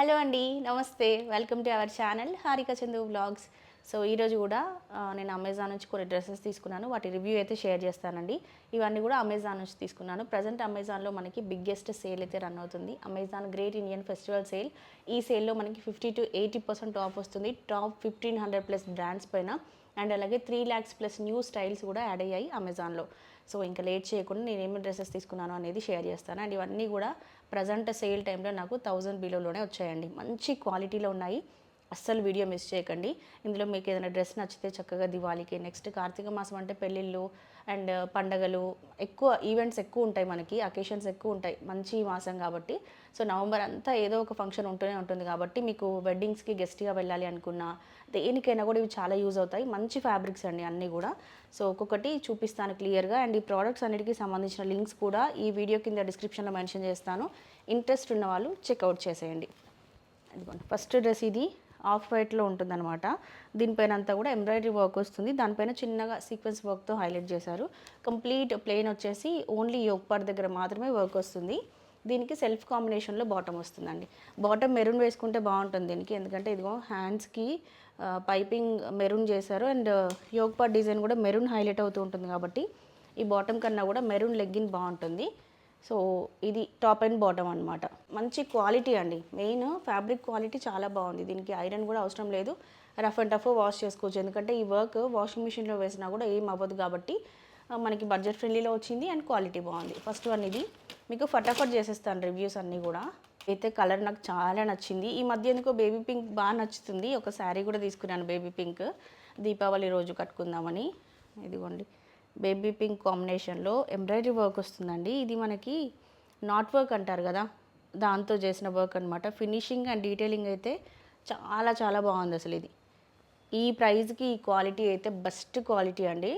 Hello అండి, నమస్తే. Welcome to our channel Harika Chandu vlogs. So ఈరోజు కూడా నేను అమెజాన్ నుంచి కొన్ని డ్రెస్సెస్ తీసుకున్నాను. వాటి రివ్యూ అయితే షేర్ చేస్తానండి. ఇవన్నీ కూడా అమెజాన్ నుంచి తీసుకున్నాను. ప్రజెంట్ అమెజాన్లో మనకి బిగ్గెస్ట్ సేల్ అయితే రన్ అవుతుంది. Amazon great Indian festival sale. ఈ సేల్లో మనకి 50 to 80% ఆఫ్ వస్తుంది. టాప్ 1500+ బ్రాండ్స్ పైన అండ్ అలాగే 3 lakhs ప్లస్ న్యూ స్టైల్స్ కూడా యాడ్ అయ్యాయి అమెజాన్లో. సో ఇంకా లేట్ చేయకుండా నేను ఏమి డ్రెస్సెస్ తీసుకున్నాను అనేది షేర్ చేస్తాను. అండ్ ఇవన్నీ కూడా ప్రజెంట్ సేల్ టైంలో నాకు 1000 బిలోలోనే వచ్చాయండి. మంచి క్వాలిటీలో ఉన్నాయి. అస్సలు వీడియో మిస్ చేయకండి. ఇందులో మీకు ఏదైనా డ్రెస్ నచ్చితే చక్కగా దివాళీకి, నెక్స్ట్ కార్తీక మాసం అంటే పెళ్ళిళ్ళు అండ్ పండగలు, ఎక్కువ ఈవెంట్స్ ఎక్కువ ఉంటాయి, మనకి అకేషన్స్ ఎక్కువ ఉంటాయి మంచి మాసం కాబట్టి. సో నవంబర్ అంతా ఏదో ఒక ఫంక్షన్ ఉంటూనే ఉంటుంది కాబట్టి మీకు వెడ్డింగ్స్కి గెస్ట్గా వెళ్ళాలి అనుకున్నా దేనికైనా కూడా ఇవి చాలా యూజ్ అవుతాయి. మంచి ఫ్యాబ్రిక్స్ అండి అన్నీ కూడా. సో ఒక్కొక్కటి చూపిస్తాను క్లియర్గా. అండ్ ఈ ప్రోడక్ట్స్ అన్నిటికీ సంబంధించిన లింక్స్ కూడా ఈ వీడియో కింద డిస్క్రిప్షన్లో మెన్షన్ చేస్తాను. ఇంట్రెస్ట్ ఉన్న వాళ్ళు చెక్అవుట్ చేసేయండి. అదిగోండి, ఫస్ట్ డ్రెస్ ఇది ఆఫ్ వైట్లో ఉంటుందన్నమాట. దీనిపైన అంతా కూడా ఎంబ్రాయిడరీ వర్క్ వస్తుంది. దానిపైన చిన్నగా సీక్వెన్స్ వర్క్తో హైలైట్ చేశారు. కంప్లీట్ ప్లెయిన్ వచ్చేసి ఓన్లీ యోక్ పార్ట్ దగ్గర మాత్రమే వర్క్ వస్తుంది. దీనికి సెల్ఫ్ కాంబినేషన్లో బాటమ్ వస్తుందండి. బాటమ్ మెరూన్ వేసుకుంటే బాగుంటుంది దీనికి, ఎందుకంటే ఇదిగో హ్యాండ్స్కి పైపింగ్ మెరూన్ చేశారు అండ్ యోక్ పార్ట్ డిజైన్ కూడా మెరూన్ హైలైట్ అవుతూ ఉంటుంది కాబట్టి ఈ బాటమ్ కన్నా కూడా మెరూన్ లెగ్గిన్ బాగుంటుంది. సో ఇది టాప్ అండ్ బాటమ్ అనమాట. మంచి క్వాలిటీ అండి. మెయిన్ ఫ్యాబ్రిక్ క్వాలిటీ చాలా బాగుంది. దీనికి ఐరన్ కూడా అవసరం లేదు. రఫ్ అండ్ టఫ్ వాష్ చేసుకోవచ్చు, ఎందుకంటే ఈ వర్క్ వాషింగ్ మిషన్లో వేసినా కూడా ఏం అవ్వదు కాబట్టి మనకి బడ్జెట్ ఫ్రెండ్లీలో వచ్చింది అండ్ క్వాలిటీ బాగుంది. ఫస్ట్ వన్ ఇది మీకు ఫటాఫట్ చేసేస్తాను రివ్యూస్ అన్నీ కూడా. అయితే కలర్ నాకు చాలా నచ్చింది. ఈ మధ్య ఎందుకో బేబీ పింక్ బాగా నచ్చుతుంది. ఒక శారీ కూడా తీసుకున్నాను బేబీ పింక్, దీపావళి రోజు కట్టుకుందామని. ఇదిగోండి, బేబీ పింక్ కాంబినేషన్లో ఎంబ్రాయిడరీ వర్క్ వస్తుందండి. ఇది మనకి నాట్ వర్క్ అంటారు కదా, దాంతో చేసిన వర్క్ అనమాట. ఫినిషింగ్ అండ్ డీటెయిలింగ్ అయితే చాలా చాలా బాగుంది అసలు. ఇది ఈ ప్రైస్కి ఈ క్వాలిటీ అయితే బెస్ట్ క్వాలిటీ అండి.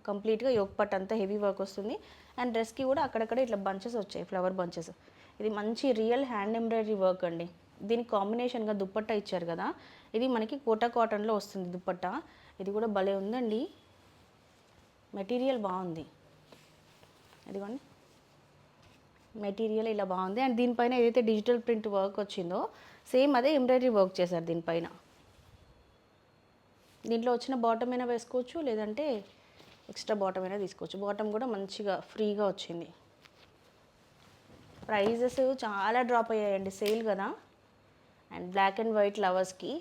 కంప్లీట్గా యోక్ పట్ అంతా హెవీ వర్క్ వస్తుంది అండ్ డ్రెస్కి కూడా అక్కడక్కడ ఇట్లా బంచెస్ వచ్చాయి, ఫ్లవర్ బంచెస్. ఇది మంచి రియల్ హ్యాండ్ ఎంబ్రాయిడరీ వర్క్ అండి. దీనికి కాంబినేషన్గా దుప్పట్టా ఇచ్చారు కదా, ఇది మనకి కోటా కాటన్లో వస్తుంది దుప్పట్టా. ఇది కూడా భలే ఉందండి, మెటీరియల్ బాగుంది. ఇదిగోండి, మెటీరియల్ ఇలా బాగుంది. అండ్ దీనిపైన ఏదైతే డిజిటల్ ప్రింట్ వర్క్ వచ్చిందో సేమ్ అదే ఎంబ్రాయిడరీ వర్క్ చేశారు దీనిపైన. దీంట్లో వచ్చిన బాటమ్ అయినా వేసుకోవచ్చు, లేదంటే ఎక్స్ట్రా బాటమ్ అయినా తీసుకోవచ్చు. బాటమ్ కూడా మంచిగా ఫ్రీగా వచ్చింది. ప్రైజెస్ చాలా డ్రాప్ అయ్యాయండి, సేల్ కదా. అండ్ బ్లాక్ అండ్ వైట్ లవర్స్కి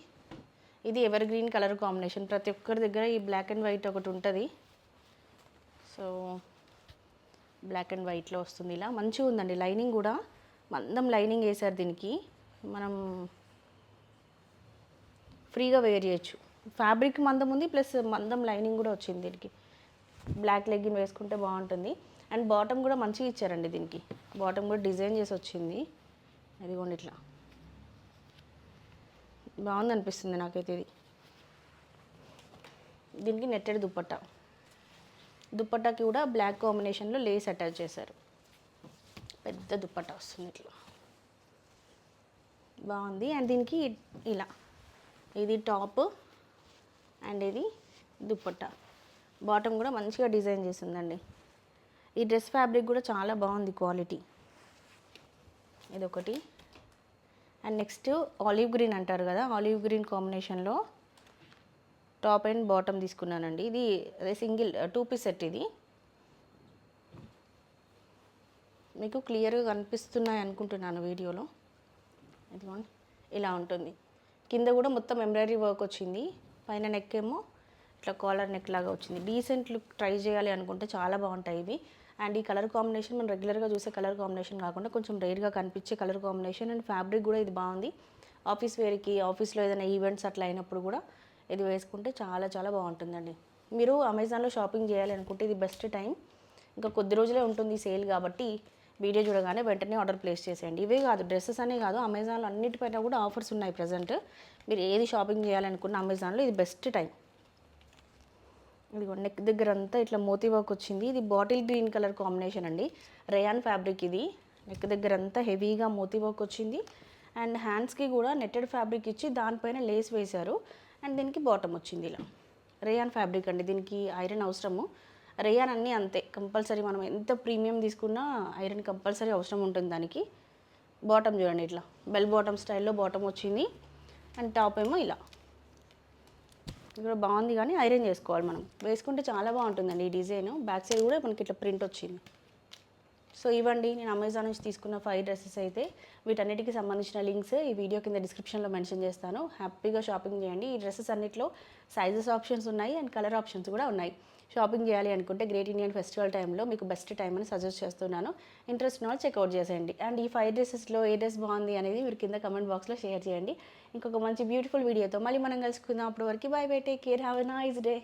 ఇది ఎవర్ గ్రీన్ కలర్ కాంబినేషన్. ప్రతి ఒక్కరి దగ్గర ఈ బ్లాక్ అండ్ వైట్ ఒకటి ఉంటుంది. సో బ్లాక్ అండ్ వైట్లో వస్తుంది. ఇలా మంచిగా ఉందండి. లైనింగ్ కూడా మందం లైనింగ్ వేశారు దీనికి. మనం ఫ్రీగా వేర్ చేయొచ్చు. ఫ్యాబ్రిక్ మందం ఉంది, ప్లస్ మందం లైనింగ్ కూడా వచ్చింది దీనికి. బ్లాక్ లెగ్గిన్ వేసుకుంటే బాగుంటుంది. అండ్ బాటమ్ కూడా మంచిగా ఇచ్చారండి దీనికి. బాటమ్ కూడా డిజైన్ చేసి వచ్చింది. అదిగోండి, ఇట్లా బాగుంది అనిపిస్తుంది నాకైతే ఇది. దీనికి నెట్టెడ్ దుప్పట్టా. దుప్పట్టాకి కూడా బ్లాక్ కాంబినేషన్లో లేస్ అటాచ్ చేశారు. పెద్ద దుప్పట్టా వస్తుంది, ఇట్లా బాగుంది. అండ్ దీనికి ఇలా ఇది టాప్ అండ్ ఇది దుప్పట్టా. బాటమ్ కూడా మంచిగా డిజైన్ చేసిందండి. ఈ డ్రెస్ ఫ్యాబ్రిక్ కూడా చాలా బాగుంది క్వాలిటీ. ఇదొకటి. అండ్ నెక్స్ట్ ఆలివ్ గ్రీన్ అంటారు కదా, ఆలివ్ గ్రీన్ కాంబినేషన్లో టాప్ అండ్ బాటమ్ తీసుకున్నానండి. ఇది అదే సింగిల్ 2 పీస్ సెట్. ఇది మీకు క్లియర్గా కనిపిస్తున్నాయి అనుకుంటున్నాను వీడియోలో. ఇదిగోండి, ఇలా ఉంటుంది. కింద కూడా మొత్తం ఎంబ్రాయిడరీ వర్క్ వచ్చింది. పైన నెక్ ఏమో ఇట్లా కాలర్ నెక్ లాగా వచ్చింది. డీసెంట్ లుక్ ట్రై చేయాలి అనుకుంటే చాలా బాగుంటాయి ఇవి. అండ్ ఈ కలర్ కాంబినేషన్ మనం రెగ్యులర్గా చూసే కలర్ కాంబినేషన్ కాకుండా కొంచెం రేర్గా కనిపించే కలర్ కాంబినేషన్. అండ్ ఫ్యాబ్రిక్ కూడా ఇది బాగుంది. ఆఫీస్ వేర్కి, ఆఫీస్లో ఏదైనా ఈవెంట్స్ అట్లా అయినప్పుడు కూడా ఇది వేసుకుంటే చాలా చాలా బాగుంటుందండి. మీరు అమెజాన్లో షాపింగ్ చేయాలి అనుకుంటే ఇది బెస్ట్ టైం. ఇంకా కొద్ది రోజులే ఉంటుంది సేల్ కాబట్టి వీడియో చూడగానే వెంటనే ఆర్డర్ ప్లేస్ చేసేయండి. ఇవే కాదు, డ్రెస్సెస్ అనే కాదు, అమెజాన్లో అన్నిటిపైన కూడా ఆఫర్స్ ఉన్నాయి ప్రజెంట్. మీరు ఏది షాపింగ్ చేయాలనుకున్న అమెజాన్లో ఇది బెస్ట్ టైం. ఇదిగో నెక్ దగ్గర అంతా ఇట్లా మోతీ వర్క్ వచ్చింది. ఇది బాటిల్ గ్రీన్ కలర్ కాంబినేషన్ అండి, రేయాన్ ఫ్యాబ్రిక్. ఇది నెక్ దగ్గర అంతా హెవీగా మోతీ వర్క్ వచ్చింది. అండ్ హ్యాండ్స్కి కూడా నెట్టెడ్ ఫ్యాబ్రిక్ ఇచ్చి దానిపైన లేస్ వేశారు. అండ్ దీనికి బాటమ్ వచ్చింది ఇలా. రేయాన్ ఫ్యాబ్రిక్ అండి, దీనికి ఐరన్ అవసరము. రేయాన్ అన్నీ అంతే, కంపల్సరీ మనం ఎంత ప్రీమియం తీసుకున్నా ఐరన్ కంపల్సరీ అవసరం ఉంటుంది దానికి. బాటమ్ చూడండి ఇట్లా బెల్ బాటమ్ స్టైల్లో బాటమ్ వచ్చింది. అండ్ టాప్ ఏమో ఇలా. ఇది కూడా బాగుంది కానీ ఐరన్ చేసుకోవాలి మనం. వేసుకుంటే చాలా బాగుంటుందండి ఈ డిజైన్. బ్యాక్ సైడ్ కూడా మనకి ఇట్లా ప్రింట్ వచ్చింది. సో ఇవ్వండి నేను అమెజాన్ నుంచి తీసుకున్న 5 డ్రెస్సెస్ అయితే. వీటన్నిటికి సంబంధించిన లింక్స్ ఈ వీడియో కింద డిస్క్రిప్షన్లో మెన్షన్ చేస్తాను. హ్యాపీగా షాపింగ్ చేయండి. ఈ డ్రెస్సెస్ అన్నిట్లో సైజెస్ ఆప్షన్స్ ఉన్నాయి అండ్ కలర్ ఆప్షన్స్ కూడా ఉన్నాయి. షాపింగ్ చేయాలి అనుకుంటే గ్రేట్ ఇండియన్ ఫెస్టివల్ టైంలో మీకు బెస్ట్ టైం అని సజెస్ట్ చేస్తున్నాను. ఇంట్రెస్ట్ ఉన్న వాళ్ళు చెక్అవుట్ చేసేయండి. అండ్ ఈ 5 డ్రెస్సెస్లో ఏ డ్రెస్ బాగుంది అనేది మీరు కింద కమెంట్ బాక్స్లో షేర్ చేయండి. ఇంకొక మంచి బ్యూటిఫుల్ వీడియోతో మళ్ళీ మనం కలుసుకుందాం. అప్పటి వరకు by by, take care, have a nice day.